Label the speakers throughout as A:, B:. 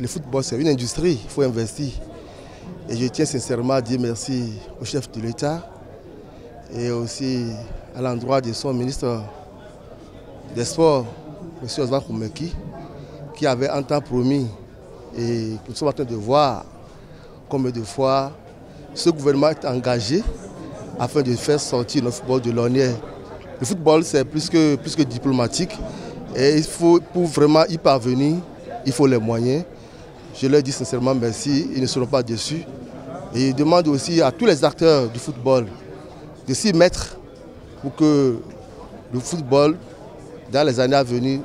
A: Le football, c'est une industrie, il faut investir. Et je tiens sincèrement à dire merci au chef de l'État et aussi à l'endroit de son ministre des Sports, M. Osman Koumeki, qui avait un temps promis et que nous sommes en train de voir combien de fois ce gouvernement est engagé afin de faire sortir notre football de l'ornière. Le football, c'est plus que diplomatique et il faut, pour vraiment y parvenir, il faut les moyens. Je leur dis sincèrement merci, ils ne seront pas déçus. Et je demande aussi à tous les acteurs du football de s'y mettre pour que le football, dans les années à venir,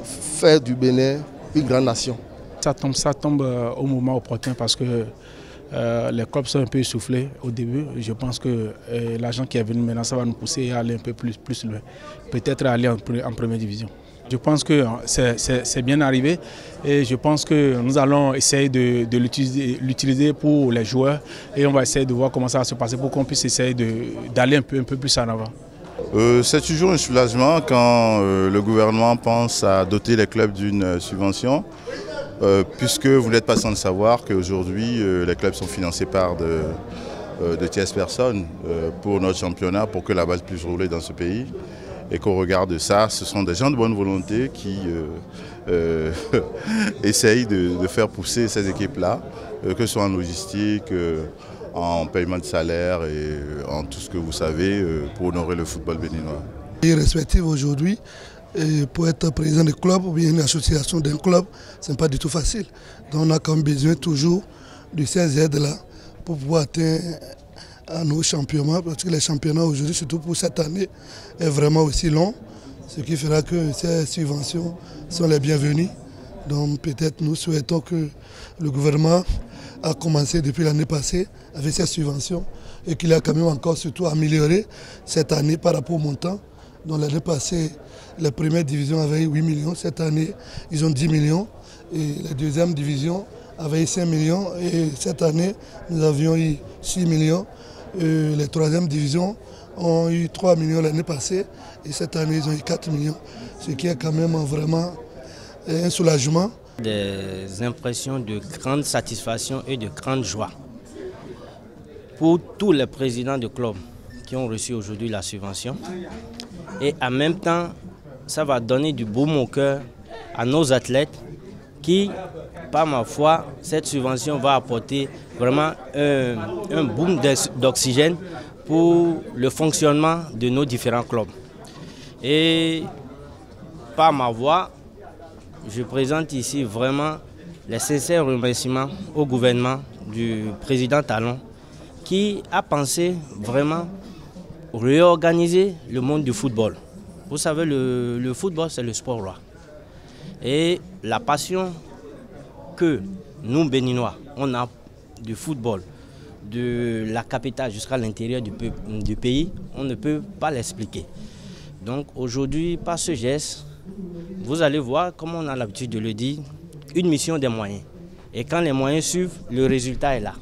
A: fasse du Bénin une grande nation.
B: Ça tombe au moment opportun parce que les clubs sont un peu essoufflés au début. Je pense que l'argent qui est venu maintenant, ça va nous pousser à aller un peu plus loin. Peut-être aller en première division. Je pense que c'est bien arrivé et je pense que nous allons essayer de l'utiliser pour les joueurs et on va essayer de voir comment ça va se passer pour qu'on puisse essayer d'aller un peu plus en avant.
C: C'est toujours un soulagement quand le gouvernement pense à doter les clubs d'une subvention, puisque vous n'êtes pas sans le savoir qu'aujourd'hui les clubs sont financés par de tierces personnes pour notre championnat, pour que la balle puisse rouler dans ce pays. Et qu'au regard de ça, ce sont des gens de bonne volonté qui essayent de faire pousser ces équipes-là, que ce soit en logistique, en paiement de salaire et en tout ce que vous savez pour honorer le football béninois.
D: Irrespectif aujourd'hui, pour être président de club ou bien une association d'un club, ce n'est pas du tout facile. Donc on a quand même besoin toujours de ces aides-là pour pouvoir atteindre à nos championnats, parce que les championnats aujourd'hui, surtout pour cette année, est vraiment aussi long, ce qui fera que ces subventions sont les bienvenues. Donc peut-être nous souhaitons que le gouvernement a commencé depuis l'année passée avec ces subventions et qu'il a quand même encore surtout amélioré cette année par rapport au montant. Donc l'année passée, les premières divisions avaient 8 millions, cette année ils ont 10 millions et la deuxième division avait eu 5 millions et cette année nous avions eu 6 millions. Les troisième divisions ont eu 3 millions l'année passée et cette année ils ont eu 4 millions, ce qui est quand même vraiment un soulagement.
E: Des impressions de grande satisfaction et de grande joie pour tous les présidents de clubs qui ont reçu aujourd'hui la subvention. Et en même temps, ça va donner du baume au cœur à nos athlètes qui, par ma foi, cette subvention va apporter vraiment un boom d'oxygène pour le fonctionnement de nos différents clubs. Et par ma voix, je présente ici vraiment les sincères remerciements au gouvernement du président Talon qui a pensé vraiment réorganiser le monde du football. Vous savez, le football, c'est le sport roi. Et la passion que nous, Béninois, on a du football, de la capitale jusqu'à l'intérieur du pays, on ne peut pas l'expliquer. Donc aujourd'hui, par ce geste, vous allez voir, comme on a l'habitude de le dire, une mission des moyens. Et quand les moyens suivent, le résultat est là.